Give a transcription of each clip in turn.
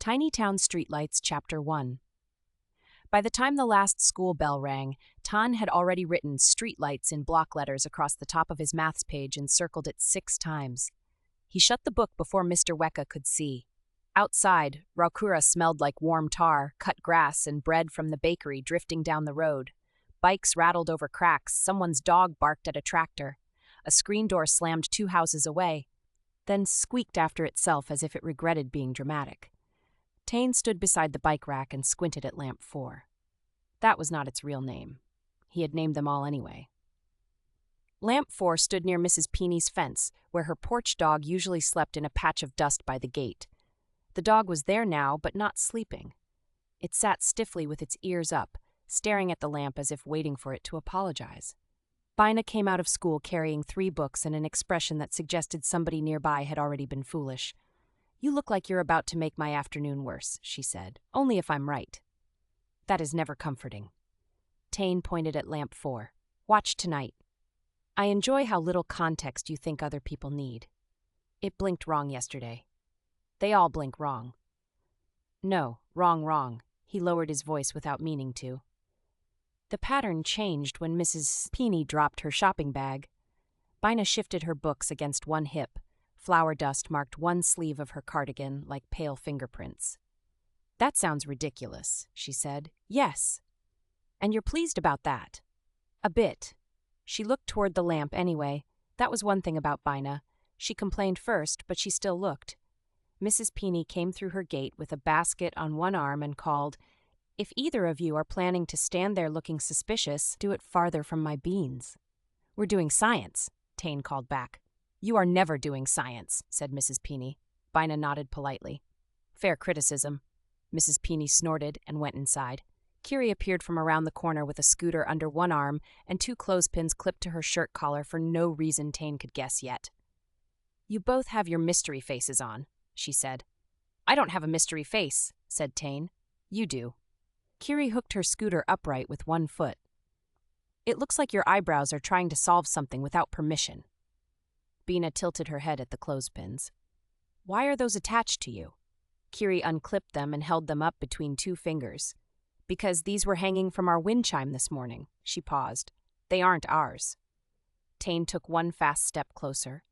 Tiny Town Streetlights, Chapter 1. By the time the last school bell rang, Tane had already written streetlights in block letters across the top of his maths page and circled it 6 times. He shut the book before Mr. Weka could see. Outside, Raukura smelled like warm tar, cut grass, and bread from the bakery drifting down the road. Bikes rattled over cracks, someone's dog barked at a tractor. A screen door slammed 2 houses away, then squeaked after itself as if it regretted being dramatic. Tane stood beside the bike rack and squinted at lamp 4. That was not its real name. He had named them all anyway. Lamp 4 stood near Mrs. Peeney's fence, where her porch dog usually slept in a patch of dust by the gate. The dog was there now, but not sleeping. It sat stiffly with its ears up, staring at the lamp as if waiting for it to apologize. Bina came out of school carrying 3 books and an expression that suggested somebody nearby had already been foolish. "You look like you're about to make my afternoon worse," she said. "Only if I'm right." "That is never comforting." Tane pointed at lamp 4. "Watch tonight. I enjoy how little context you think other people need. It blinked wrong yesterday. They all blink wrong." "No, wrong." He lowered his voice without meaning to. The pattern changed when Mrs. Peeney dropped her shopping bag. Bina shifted her books against one hip. Flour dust marked one sleeve of her cardigan like pale fingerprints. "That sounds ridiculous," she said. "Yes. And you're pleased about that?" "A bit." She looked toward the lamp anyway. That was one thing about Bina. She complained first, but she still looked. Mrs. Peeney came through her gate with a basket on one arm and called, "If either of you are planning to stand there looking suspicious, do it farther from my beans." "We're doing science," Tane called back. "You are never doing science," said Mrs. Peeney. Bina nodded politely. "Fair criticism." Mrs. Peeney snorted and went inside. Kiri appeared from around the corner with a scooter under one arm and 2 clothespins clipped to her shirt collar for no reason Tane could guess yet. "You both have your mystery faces on," she said. "I don't have a mystery face," said Tane. "You do." Kiri hooked her scooter upright with one foot. "It looks like your eyebrows are trying to solve something without permission." Bina tilted her head at the clothespins. "Why are those attached to you?" Kiri unclipped them and held them up between 2 fingers. "Because these were hanging from our wind chime this morning." She paused. "They aren't ours." Tane took one fast step closer.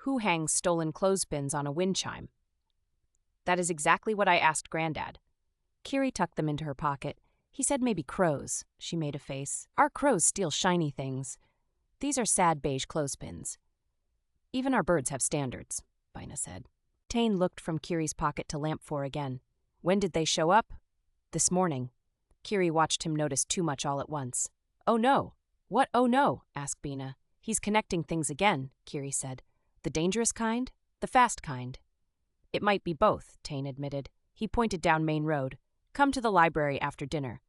"Who hangs stolen clothespins on a wind chime?" "That is exactly what I asked Granddad." Kiri tucked them into her pocket. "He said maybe crows." She made a face. "Our crows steal shiny things. These are sad beige clothespins." "Even our birds have standards," Bina said. Tane looked from Kiri's pocket to lamp 4 again. "When did they show up?" "This morning." Kiri watched him notice too much all at once. "Oh no." "What oh no?" asked Bina. "He's connecting things again," Kiri said. "The dangerous kind? The fast kind?" "It might be both," Tane admitted. He pointed down Main Road. "Come to the library after dinner."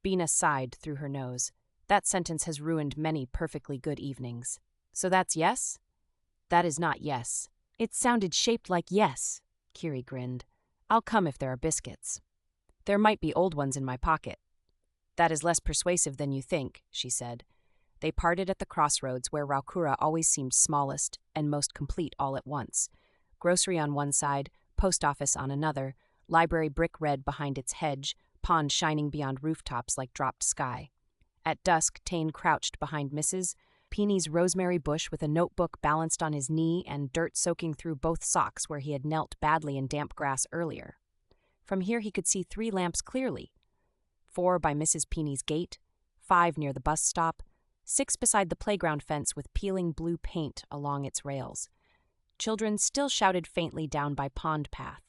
Bina sighed through her nose. That sentence has ruined many perfectly good evenings. "So that's yes?" "That is not yes." "It sounded shaped like yes." Kiri grinned. "I'll come if there are biscuits." "There might be old ones in my pocket." "That is less persuasive than you think," she said. They parted at the crossroads where Raukura always seemed smallest and most complete all at once. Grocery on one side, post office on another, library brick red behind its hedge, pond shining beyond rooftops like dropped sky. At dusk, Tane crouched behind Mrs. Peeney's rosemary bush with a notebook balanced on his knee and dirt soaking through both socks where he had knelt badly in damp grass earlier. From here he could see 3 lamps clearly. 4 by Mrs. Peeney's gate, 5 near the bus stop, 6 beside the playground fence with peeling blue paint along its rails. Children still shouted faintly down by Pond Path.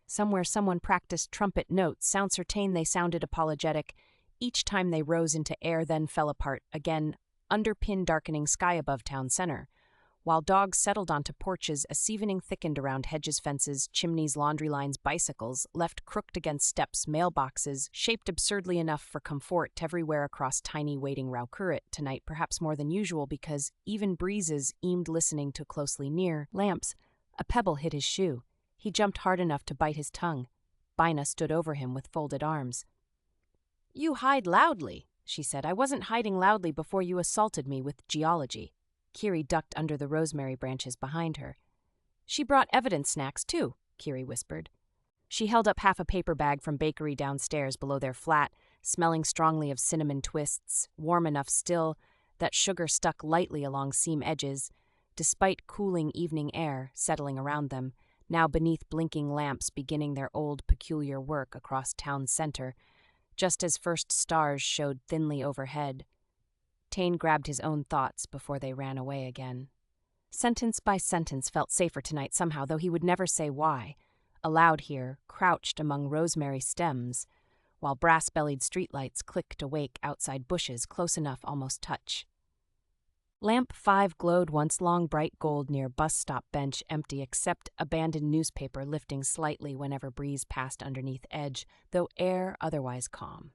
Somewhere someone practiced trumpet notes, sound certain they sounded apologetic. Each time they rose into air then fell apart, again underpin darkening sky above town center. While dogs settled onto porches, a evening thickened around hedges, fences, chimneys, laundry lines, bicycles, left crooked against steps, mailboxes, shaped absurdly enough for comfort everywhere across tiny waiting Raukurit tonight, perhaps more than usual because even breezes eamed listening to closely near lamps. A pebble hit his shoe. He jumped hard enough to bite his tongue. Bina stood over him with folded arms. "You hide loudly," she said. "I wasn't hiding loudly before you assaulted me with geology." Kiri ducked under the rosemary branches behind her. "She brought evidence snacks, too," Kiri whispered. She held up half a paper bag from bakery downstairs below their flat, smelling strongly of cinnamon twists, warm enough still that sugar stuck lightly along seam edges, despite cooling evening air settling around them, now beneath blinking lamps beginning their old peculiar work across town center, just as first stars showed thinly overhead. Tane grabbed his own thoughts before they ran away again. Sentence by sentence felt safer tonight somehow, though he would never say why. Aloud here, crouched among rosemary stems, while brass-bellied streetlights clicked awake outside bushes close enough almost touch. Lamp 5 glowed once long bright gold near bus stop bench empty except abandoned newspaper lifting slightly whenever breeze passed underneath edge, though air otherwise calm.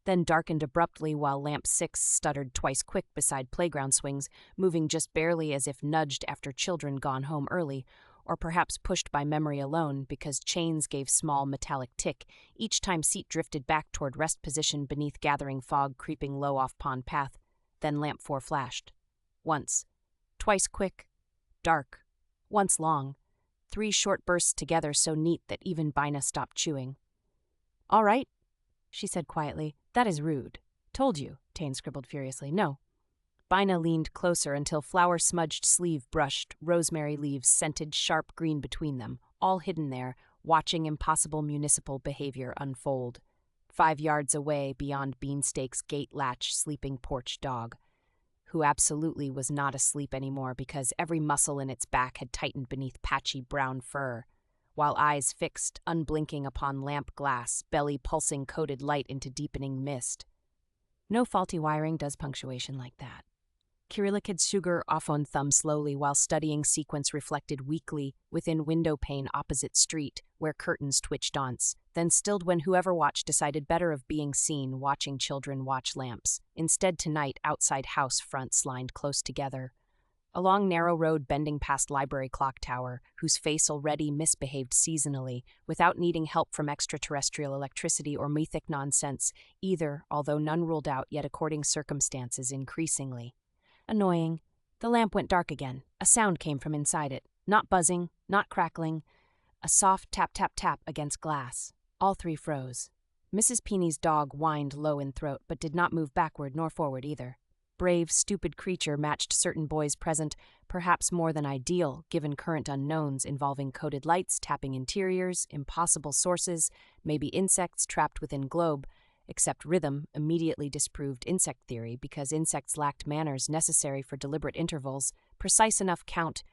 Then darkened abruptly while lamp 6 stuttered twice quick beside playground swings, moving just barely as if nudged after children gone home early, or perhaps pushed by memory alone because chains gave small metallic tick each time seat drifted back toward rest position beneath gathering fog creeping low off pond path. Then lamp 4 flashed. Once. Twice quick. Dark. Once long. 3 short bursts together so neat that even Bina stopped chewing. "All right," she said quietly. "That is rude." "Told you," Tane scribbled furiously. "No." Bina leaned closer until flower-smudged sleeve brushed, rosemary leaves scented sharp green between them, all hidden there, watching impossible municipal behavior unfold. 5 yards away, beyond Beansteak's gate latch sleeping porch dog, who absolutely was not asleep anymore because every muscle in its back had tightened beneath patchy brown fur, while eyes fixed, unblinking upon lamp glass, belly pulsing coated light into deepening mist. No faulty wiring does punctuation like that. Kirillikid sugar off on thumb slowly while studying sequence reflected weakly within window pane opposite street where curtains twitched once, then stilled when whoever watched decided better of being seen watching children watch lamps. Instead tonight outside house fronts lined close together. Along narrow road bending past library clock tower, whose face already misbehaved seasonally, without needing help from extraterrestrial electricity or mythic nonsense, either, although none ruled out yet according circumstances increasingly. Annoying. The lamp went dark again. A sound came from inside it. Not buzzing, not crackling. A soft tap-tap-tap against glass. All 3 froze. Mrs. Peeney's dog whined low in throat, but did not move backward nor forward either. Brave, stupid creature matched certain boys present, perhaps more than ideal, given current unknowns involving coded lights, tapping interiors, impossible sources, maybe insects trapped within globe, except rhythm immediately disproved insect theory because insects lacked manners necessary for deliberate intervals, precise enough count,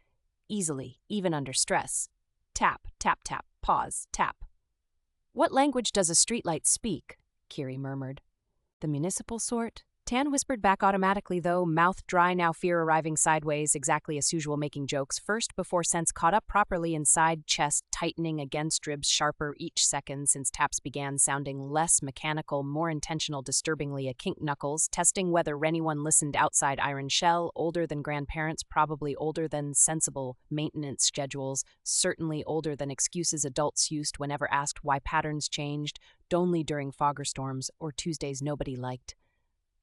easily, even under stress. Tap, tap, tap, pause, tap. "What language does a streetlight speak?" Kiri murmured. "The municipal sort?" Tan whispered back automatically, though, mouth dry now, fear arriving sideways, exactly as usual making jokes, first before sense caught up properly inside, chest tightening against ribs sharper each second since taps began sounding less mechanical, more intentional, disturbingly a kink knuckles, testing whether anyone listened outside iron shell, older than grandparents, probably older than sensible maintenance schedules, certainly older than excuses adults used whenever asked why patterns changed, only during fogger storms or Tuesdays nobody liked.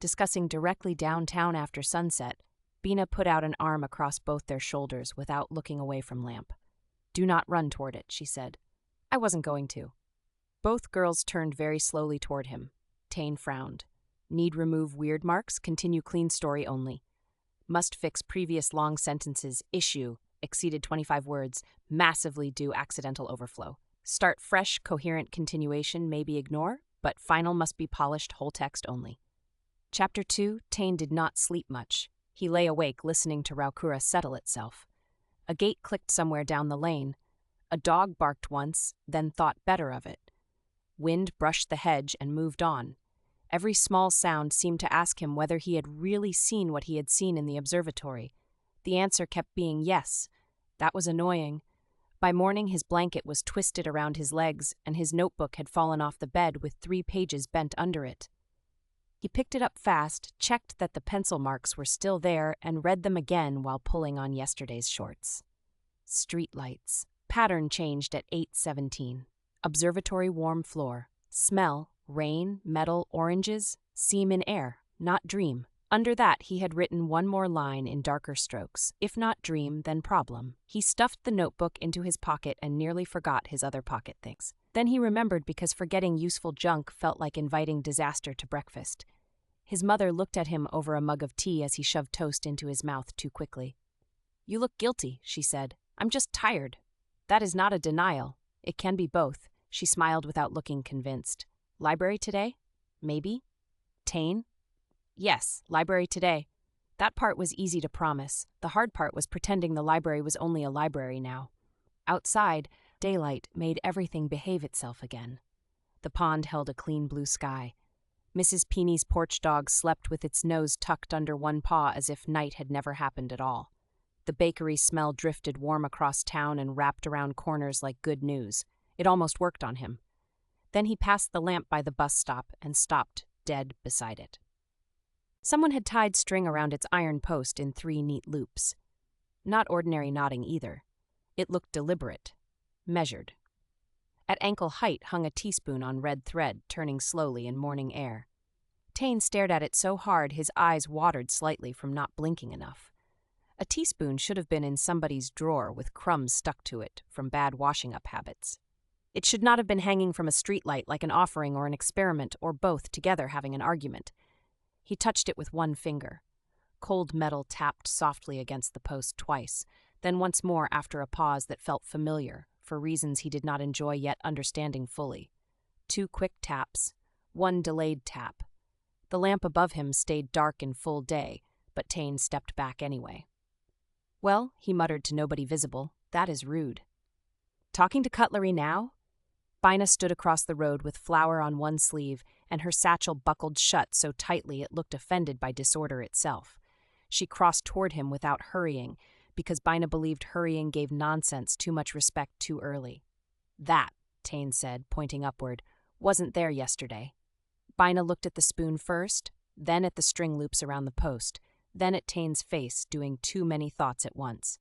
Discussing directly downtown after sunset, Bina put out an arm across both their shoulders without looking away from Lamp. "Do not run toward it," she said. "I wasn't going to." Both girls turned very slowly toward him. Tane frowned. Need remove weird marks, continue clean story only. Must fix previous long sentences, issue, exceeded 25 words, massively due accidental overflow. Start fresh, coherent continuation, maybe ignore, but final must be polished whole text only. Chapter 2, Tane did not sleep much. He lay awake listening to Raukura settle itself. A gate clicked somewhere down the lane. A dog barked once, then thought better of it. Wind brushed the hedge and moved on. Every small sound seemed to ask him whether he had really seen what he had seen in the observatory. The answer kept being yes. That was annoying. By morning his blanket was twisted around his legs and his notebook had fallen off the bed with 3 pages bent under it. He picked it up fast, checked that the pencil marks were still there, and read them again while pulling on yesterday's shorts. Streetlights. Pattern changed at 8:17. Observatory warm floor. Smell, rain, metal, oranges, seem in air, not dream. Under that, he had written one more line in darker strokes. If not dream, then problem. He stuffed the notebook into his pocket and nearly forgot his other pocket things. Then he remembered because forgetting useful junk felt like inviting disaster to breakfast. His mother looked at him over a mug of tea as he shoved toast into his mouth too quickly. "You look guilty," she said. "I'm just tired." "That is not a denial. It can be both." She smiled without looking convinced. "Library today? Maybe? Tane?" "Yes, library today." That part was easy to promise. The hard part was pretending the library was only a library now. Outside, daylight made everything behave itself again. The pond held a clean blue sky. Mrs. Peeney's porch dog slept with its nose tucked under one paw as if night had never happened at all. The bakery smell drifted warm across town and wrapped around corners like good news. It almost worked on him. Then he passed the lamp by the bus stop and stopped dead beside it. Someone had tied string around its iron post in 3 neat loops. Not ordinary knotting either. It looked deliberate, measured. At ankle height hung a teaspoon on red thread, turning slowly in morning air. Tane stared at it so hard his eyes watered slightly from not blinking enough. A teaspoon should have been in somebody's drawer with crumbs stuck to it from bad washing-up habits. It should not have been hanging from a streetlight like an offering or an experiment, or both together having an argument. He touched it with one finger. Cold metal tapped softly against the post twice, then once more after a pause that felt familiar, for reasons he did not enjoy yet understanding fully. 2 quick taps, 1 delayed tap. The lamp above him stayed dark in full day, but Tane stepped back anyway. "Well," he muttered to nobody visible, "that is rude." "Talking to cutlery now?" Bina stood across the road with flour on one sleeve and her satchel buckled shut so tightly it looked offended by disorder itself. She crossed toward him without hurrying, because Bina believed hurrying gave nonsense too much respect too early. "That," Tane said, pointing upward, "wasn't there yesterday." Bina looked at the spoon first, then at the string loops around the post, then at Tane's face, doing too many thoughts at once.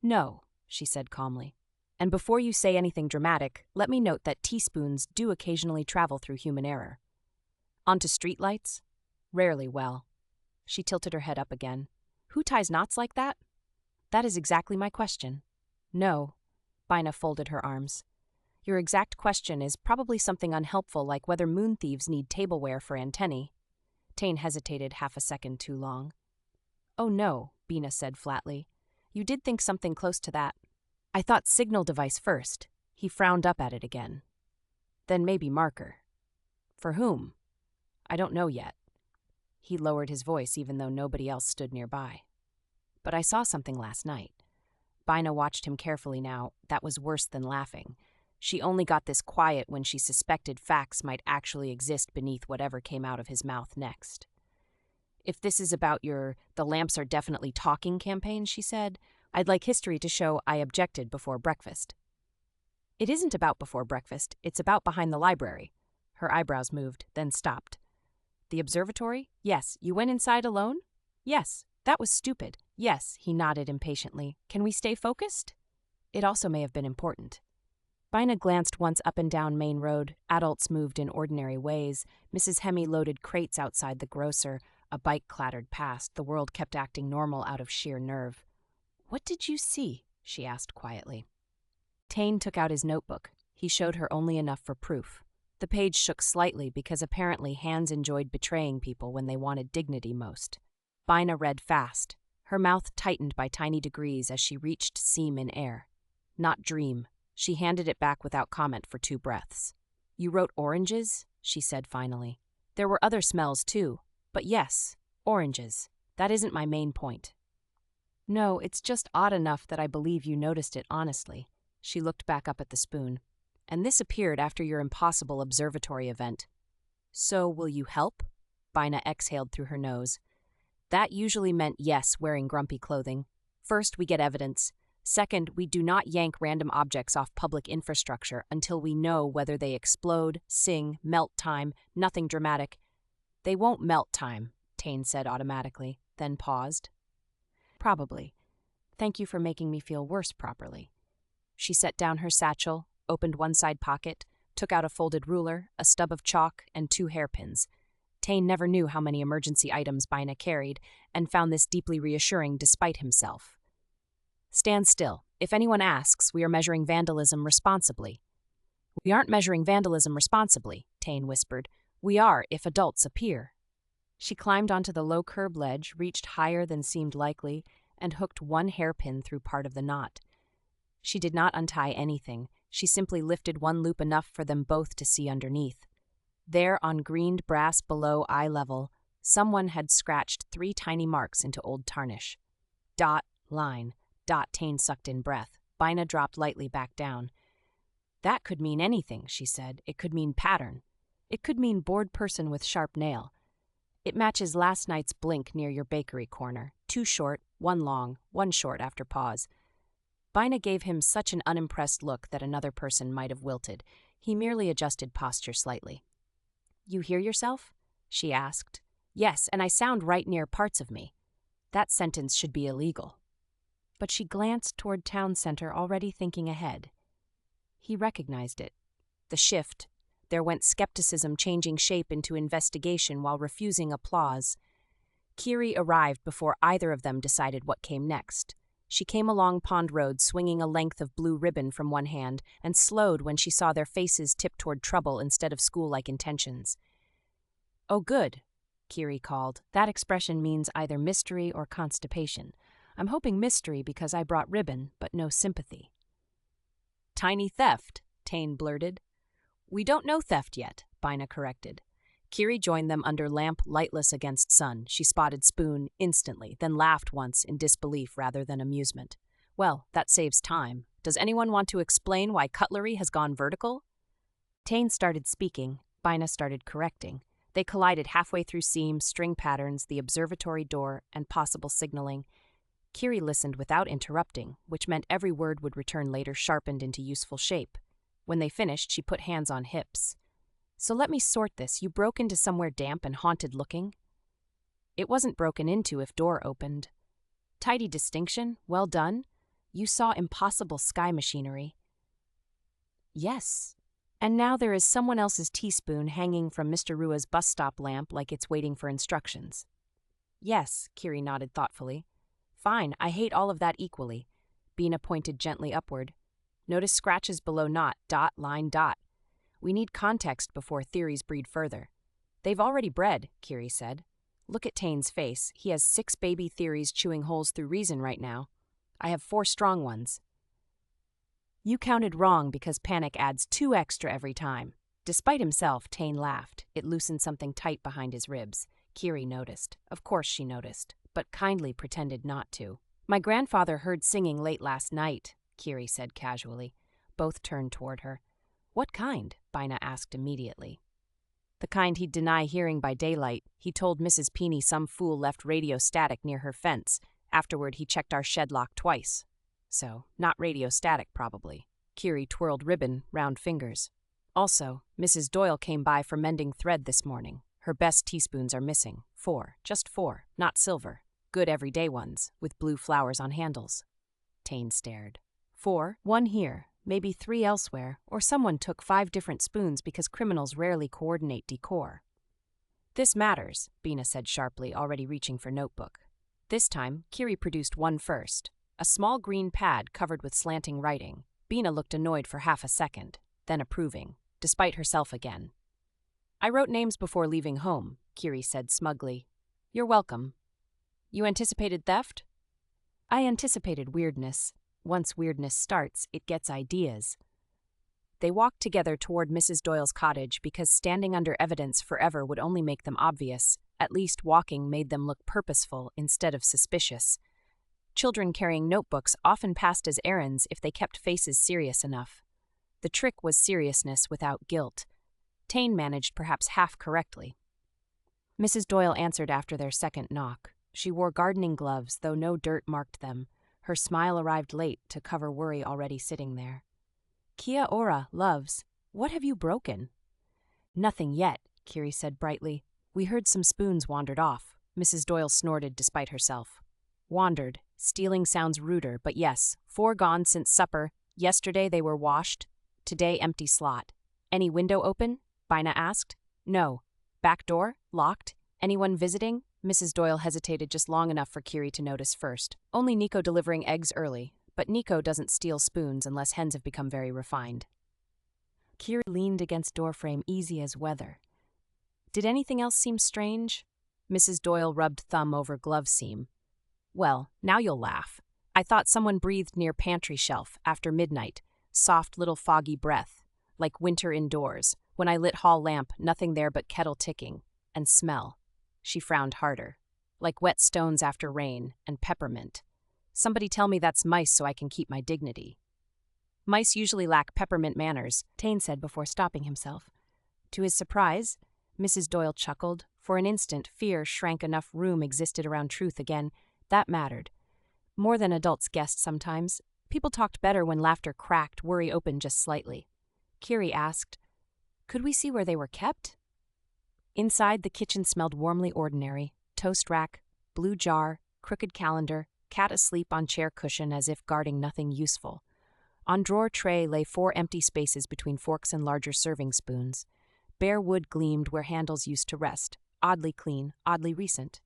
"No," she said calmly. "And before you say anything dramatic, let me note that teaspoons do occasionally travel through human error." "Onto streetlights?" "Rarely well." She tilted her head up again. "Who ties knots like that?" "That is exactly my question." "No." Bina folded her arms. "Your exact question is probably something unhelpful like whether moon thieves need tableware for antennae." Tane hesitated half a second too long. "Oh no," Bina said flatly. "You did think something close to that." "I thought signal device first." He frowned up at it again. "Then maybe marker." "For whom?" "I don't know yet." He lowered his voice even though nobody else stood nearby. "But I saw something last night." Bina watched him carefully now. That was worse than laughing. She only got this quiet when she suspected facts might actually exist beneath whatever came out of his mouth next. "If this is about the lamps are definitely talking campaign," she said, "I'd like history to show I objected before breakfast." "It isn't about before breakfast, it's about behind the library." Her eyebrows moved, then stopped. "The observatory? Yes. You went inside alone?" "Yes. That was stupid." "Yes," he nodded impatiently. "Can we stay focused?" "It also may have been important." Bina glanced once up and down Main Road. Adults moved in ordinary ways. Mrs. Hemme loaded crates outside the grocer. A bike clattered past. The world kept acting normal out of sheer nerve. "What did you see?" she asked quietly. Tane took out his notebook. He showed her only enough for proof. The page shook slightly because apparently hands enjoyed betraying people when they wanted dignity most. Bina read fast. Her mouth tightened by tiny degrees as she reached seam in air. "Not dream." She handed it back without comment for 2 breaths. "You wrote oranges?" she said finally. "There were other smells too. But yes, oranges. That isn't my main point." "No, it's just odd enough that I believe you noticed it honestly." She looked back up at the spoon. "And this appeared after your impossible observatory event." "So will you help?" Bina exhaled through her nose. That usually meant yes, wearing grumpy clothing. "First, we get evidence. Second, we do not yank random objects off public infrastructure until we know whether they explode, sing, melt time, nothing dramatic." "They won't melt time," Tane said automatically, then paused. "Probably. Thank you for making me feel worse properly." She set down her satchel, opened one side pocket, took out a folded ruler, a stub of chalk, and 2 hairpins. Tane never knew how many emergency items Bina carried, and found this deeply reassuring despite himself. Stand still. If anyone asks, we are measuring vandalism responsibly. We aren't measuring vandalism responsibly, Tane whispered. We are if adults appear. She climbed onto the low curb ledge, reached higher than seemed likely, and hooked one hairpin through part of the knot. She did not untie anything. She simply lifted one loop enough for them both to see underneath. There, on greened brass below eye level, someone had scratched 3 tiny marks into old tarnish. Dot, line, dot. Tane sucked in breath. Bina dropped lightly back down. That could mean anything, she said. It could mean pattern. It could mean bored person with sharp nail. It matches last night's blink near your bakery corner. 2 short, 1 long, 1 short after pause. Bina gave him such an unimpressed look that another person might have wilted. He merely adjusted posture slightly. You hear yourself? She asked. Yes, and I sound right near parts of me. That sentence should be illegal. But she glanced toward town center, already thinking ahead. He recognized it. The shift. There went skepticism changing shape into investigation while refusing applause. Kiri arrived before either of them decided what came next. She came along Pond Road swinging a length of blue ribbon from one hand and slowed when she saw their faces tip toward trouble instead of school-like intentions. Oh, good, Kiri called. That expression means either mystery or constipation. I'm hoping mystery because I brought ribbon, but no sympathy. Tiny theft, Tane blurted. We don't know theft yet, Bina corrected. Kiri joined them under lamp lightless against sun. She spotted spoon instantly, then laughed once in disbelief rather than amusement. Well, that saves time. Does anyone want to explain why cutlery has gone vertical? Tane started speaking. Bina started correcting. They collided halfway through seams, string patterns, the observatory door, and possible signaling. Kiri listened without interrupting, which meant every word would return later sharpened into useful shape. When they finished, she put hands on hips. So let me sort this. You broke into somewhere damp and haunted looking? It wasn't broken into if door opened. Tidy distinction. Well done. You saw impossible sky machinery. Yes. And now there is someone else's teaspoon hanging from Mr. Rua's bus stop lamp like it's waiting for instructions. Yes, Kiri nodded thoughtfully. Fine, I hate all of that equally. Bina pointed gently upward. Notice scratches below knot, dot, line, dot. We need context before theories breed further. They've already bred, Kiri said. Look at Tane's face. He has 6 baby theories chewing holes through reason right now. I have 4 strong ones. You counted wrong because panic adds 2 extra every time. Despite himself, Tane laughed. It loosened something tight behind his ribs. Kiri noticed. Of course she noticed, but kindly pretended not to. My grandfather heard singing late last night, Kiri said casually. Both turned toward her. What kind? Bina asked immediately. The kind he'd deny hearing by daylight. He told Mrs. Peeny some fool left radio static near her fence. Afterward, he checked our shed lock twice. So, not radio static, probably. Kiri twirled ribbon, round fingers. Also, Mrs. Doyle came by for mending thread this morning. Her best teaspoons are missing. 4, just 4, not silver. Good everyday ones, with blue flowers on handles. Tane stared. 4, 1 here. Maybe 3 elsewhere, or someone took 5 different spoons because criminals rarely coordinate decor. This matters, Bina said sharply, already reaching for notebook. This time, Kiri produced one first, a small green pad covered with slanting writing. Bina looked annoyed for half a second, then approving, despite herself again. I wrote names before leaving home, Kiri said smugly. You're welcome. You anticipated theft? I anticipated weirdness. Once weirdness starts, it gets ideas. They walked together toward Mrs. Doyle's cottage because standing under evidence forever would only make them obvious. At least walking made them look purposeful instead of suspicious. Children carrying notebooks often passed as errands if they kept faces serious enough. The trick was seriousness without guilt. Tane managed perhaps half correctly. Mrs. Doyle answered after their second knock. She wore gardening gloves, though no dirt marked them. Her smile arrived late to cover worry already sitting there. Kia ora, loves. What have you broken? Nothing yet, Kiri said brightly. We heard some spoons wandered off. Mrs. Doyle snorted despite herself. Wandered. Stealing sounds ruder, but yes. 4 gone since supper. Yesterday they were washed. Today empty slot. Any window open? Bina asked. No. Back door? Locked? Anyone visiting? Mrs. Doyle hesitated just long enough for Kiri to notice first. Only Nico delivering eggs early, but Nico doesn't steal spoons unless hens have become very refined. Kiri leaned against doorframe, easy as weather. Did anything else seem strange? Mrs. Doyle rubbed thumb over glove seam. Well, now you'll laugh. I thought someone breathed near pantry shelf after midnight, soft little foggy breath, like winter indoors. When I lit hall lamp, nothing there but kettle ticking. And smell. She frowned harder. Like wet stones after rain, and peppermint. Somebody tell me that's mice so I can keep my dignity. Mice usually lack peppermint manners, Tane said before stopping himself. To his surprise, Mrs. Doyle chuckled. For an instant, fear shrank. Enough room existed around truth again. That mattered. More than adults guessed sometimes. People talked better when laughter cracked, worry opened just slightly. Kiri asked, "Could we see where they were kept?" Inside, the kitchen smelled warmly ordinary. Toast rack, blue jar, crooked calendar, cat asleep on chair cushion as if guarding nothing useful. On drawer tray lay 4 empty spaces between forks and larger serving spoons. Bare wood gleamed where handles used to rest. Oddly clean, oddly recent.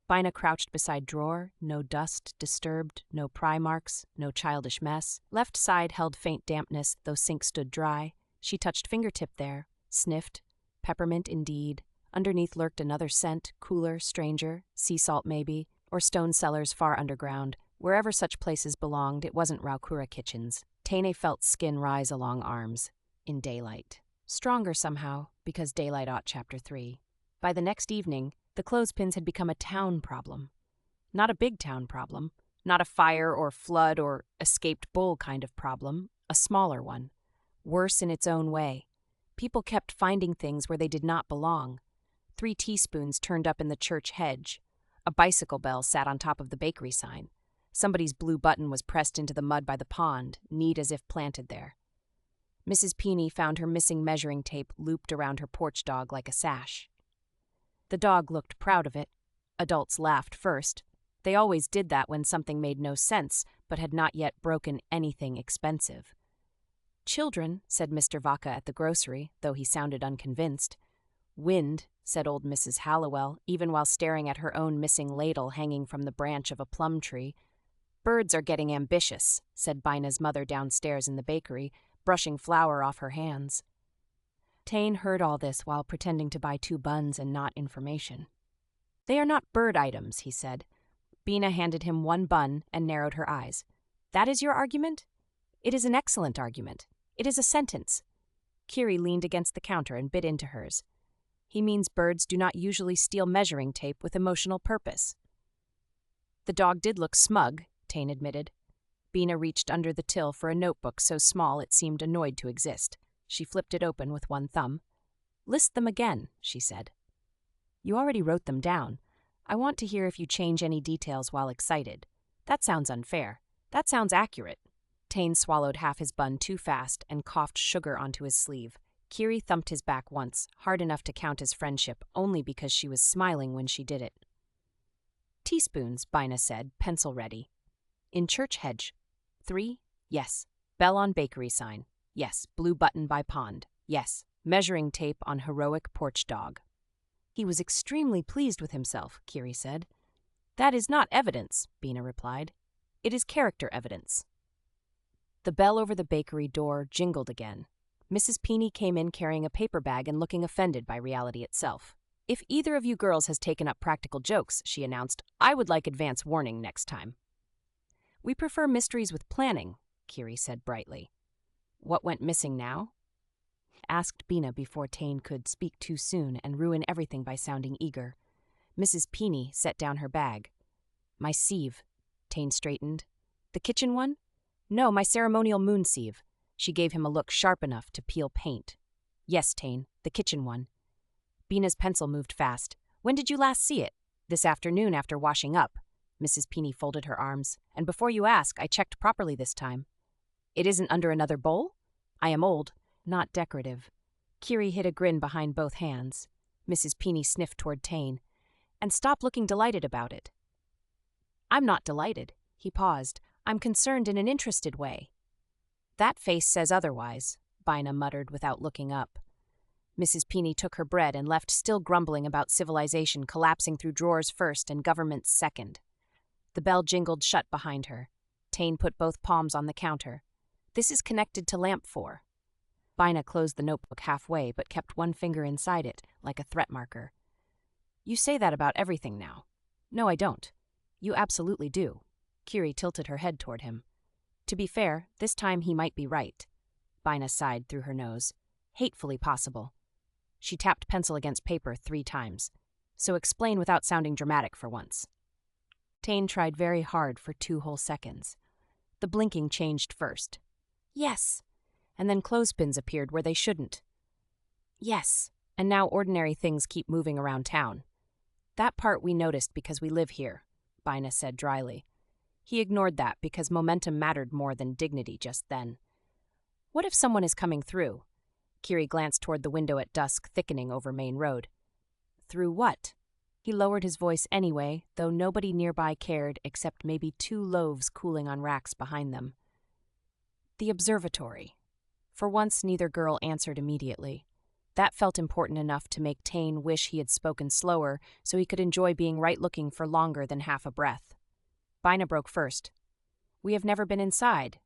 Bina crouched beside drawer, no dust disturbed, no pry marks, no childish mess. Left side held faint dampness, though sink stood dry. She touched fingertip there, sniffed. Peppermint indeed. Underneath lurked another scent, cooler, stranger, sea salt maybe, or stone cellars far underground. Wherever such places belonged, it wasn't Raukura kitchens. Tane felt skin rise along arms. In daylight. Stronger somehow, because daylight ought chapter 3. By the next evening, the clothespins had become a town problem. Not a big town problem, not a fire or flood or escaped bull kind of problem, a smaller one. Worse in its own way. People kept finding things where they did not belong. 3 teaspoons turned up in the church hedge. A bicycle bell sat on top of the bakery sign. Somebody's blue button was pressed into the mud by the pond, neat as if planted there. Mrs. Peeny found her missing measuring tape looped around her porch dog like a sash. The dog looked proud of it. Adults laughed first. They always did that when something made no sense, but had not yet broken anything expensive. Children, said Mr. Vaca at the grocery, though he sounded unconvinced. Wind, said old Mrs. Hallowell, even while staring at her own missing ladle hanging from the branch of a plum tree. Birds are getting ambitious, said Bina's mother downstairs in the bakery, brushing flour off her hands. Tane heard all this while pretending to buy 2 buns and not information. They are not bird items, he said. Bina handed him 1 bun and narrowed her eyes. That is your argument? It is an excellent argument. It is a sentence. Kiri leaned against the counter and bit into hers. He means birds do not usually steal measuring tape with emotional purpose. The dog did look smug, Tane admitted. Bina reached under the till for a notebook so small it seemed annoyed to exist. She flipped it open with 1 thumb. List them again, she said. You already wrote them down. I want to hear if you change any details while excited. That sounds unfair. That sounds accurate. Tane swallowed half his bun too fast and coughed sugar onto his sleeve. Kiri thumped his back once, hard enough to count as friendship, only because she was smiling when she did it. Teaspoons, Bina said, pencil ready. In church hedge. 3? Yes. Bell on bakery sign. Yes. Blue button by pond. Yes. Measuring tape on heroic porch dog. He was extremely pleased with himself, Kiri said. That is not evidence, Bina replied. It is character evidence. The bell over the bakery door jingled again. Mrs. Peeny came in carrying a paper bag and looking offended by reality itself. If either of you girls has taken up practical jokes, she announced, I would like advance warning next time. We prefer mysteries with planning, Kiri said brightly. What went missing now? Asked Bina before Tane could speak too soon and ruin everything by sounding eager. Mrs. Peeny set down her bag. My sieve, Tane straightened. The kitchen one? No, my ceremonial moon sieve. She gave him a look sharp enough to peel paint. Yes, Tane, the kitchen one. Bina's pencil moved fast. When did you last see it? This afternoon after washing up. Mrs. Peeny folded her arms. And before you ask, I checked properly this time. It isn't under another bowl? I am old, not decorative. Kiri hid a grin behind both hands. Mrs. Peeny sniffed toward Tane. And stopped looking delighted about it. I'm not delighted. He paused. I'm concerned in an interested way. That face says otherwise, Bina muttered without looking up. Mrs. Peeny took her bread and left, still grumbling about civilization collapsing through drawers first and governments second. The bell jingled shut behind her. Tane put both palms on the counter. "This is connected to lamp 4. Bina closed the notebook halfway but kept one finger inside it, like a threat marker. "You say that about everything now." "No, I don't." "You absolutely do." Kiri tilted her head toward him. "To be fair, this time he might be right." Bina sighed through her nose. "Hatefully possible." She tapped pencil against paper 3 times. "So explain without sounding dramatic for once." Tane tried very hard for 2 whole seconds. The blinking changed first. "Yes." And then clothespins appeared where they shouldn't. "Yes." And now ordinary things keep moving around town. "That part we noticed because we live here," Bina said dryly. He ignored that because momentum mattered more than dignity just then. "What if someone is coming through?" Kiri glanced toward the window at dusk thickening over Main Road. "Through what?" He lowered his voice anyway, though nobody nearby cared except maybe 2 loaves cooling on racks behind them. "The observatory." For once, neither girl answered immediately. That felt important enough to make Tane wish he had spoken slower so he could enjoy being right-looking for longer than half a breath. Bina broke first. "We have never been inside."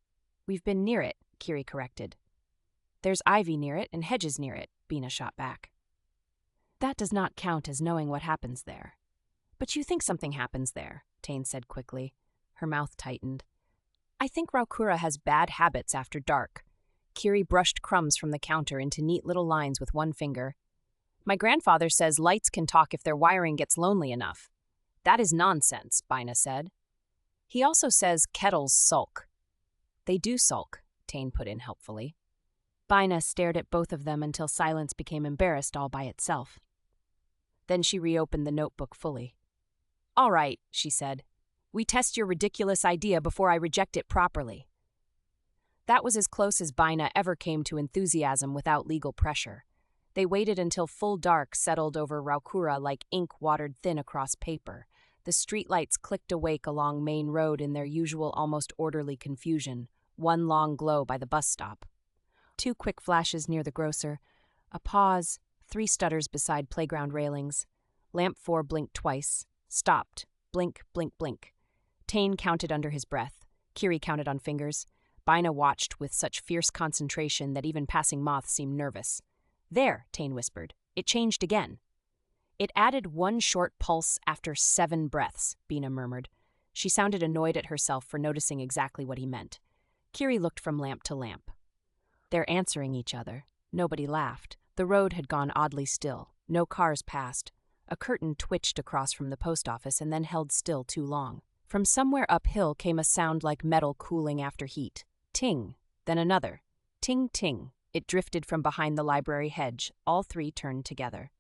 "We've been near it," Kiri corrected. "There's ivy near it and hedges near it," Bina shot back. "That does not count as knowing what happens there." "But you think something happens there," Tane said quickly. Her mouth tightened. "I think Raukura has bad habits after dark." Kiri brushed crumbs from the counter into neat little lines with one finger. "My grandfather says lights can talk if their wiring gets lonely enough." "That is nonsense," Bina said. "He also says kettles sulk." "They do sulk," Tane put in helpfully. Bina stared at both of them until silence became embarrassed all by itself. Then she reopened the notebook fully. "All right," she said. "We test your ridiculous idea before I reject it properly." That was as close as Bina ever came to enthusiasm without legal pressure. They waited until full dark settled over Raukura like ink watered thin across paper. The streetlights clicked awake along Main Road in their usual almost orderly confusion, one long glow by the bus stop. 2 quick flashes near the grocer, a pause, 3 stutters beside playground railings. Lamp 4 blinked twice, stopped, blink, blink, blink. Tane counted under his breath. Kiri counted on fingers. Bina watched with such fierce concentration that even passing moths seemed nervous. "There," Tane whispered. "It changed again." "It added 1 short pulse after 7 breaths," Bina murmured. She sounded annoyed at herself for noticing exactly what he meant. Kiri looked from lamp to lamp. "They're answering each other." Nobody laughed. The road had gone oddly still. No cars passed. A curtain twitched across from the post office and then held still too long. From somewhere uphill came a sound like metal cooling after heat. Ting, then another. Ting, ting. It drifted from behind the library hedge. All 3 turned together.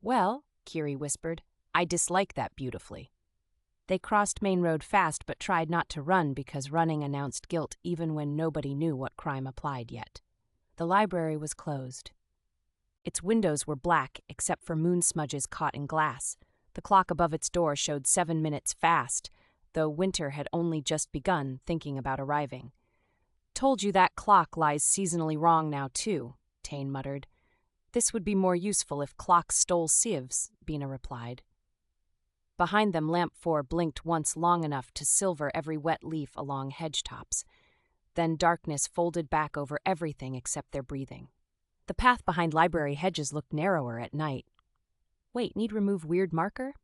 "Well," Kiri whispered, "I dislike that beautifully." They crossed Main Road fast but tried not to run because running announced guilt even when nobody knew what crime applied yet. The library was closed. Its windows were black except for moon smudges caught in glass. The clock above its door showed 7 minutes fast, though winter had only just begun thinking about arriving. "Told you that clock lies seasonally wrong now, too," Tane muttered. "This would be more useful if clocks stole sieves," Bina replied. Behind them, lamp 4 blinked once long enough to silver every wet leaf along hedge tops. Then darkness folded back over everything except their breathing. The path behind library hedges looked narrower at night. Wait, need remove weird marker?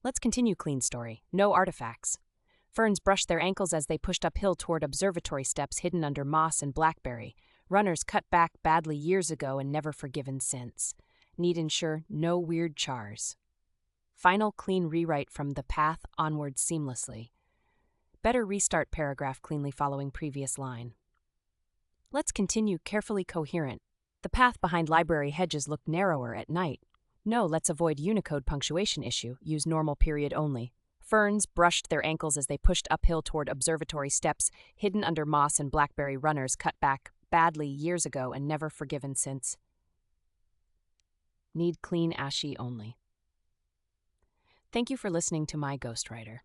Let's continue clean story. No artifacts. Ferns brushed their ankles as they pushed uphill toward observatory steps hidden under moss and blackberry. Runners cut back badly years ago and never forgiven since. Need ensure no weird chars. Final clean rewrite from the path onward seamlessly. Better restart paragraph cleanly following previous line. Let's continue carefully coherent. The path behind library hedges looked narrower at night. No, let's avoid Unicode punctuation issue. Use normal period only. Ferns brushed their ankles as they pushed uphill toward observatory steps, hidden under moss and blackberry. Runners cut back badly years ago and never forgiven since. Need clean ashy only. Thank you for listening to My Ghostwriter.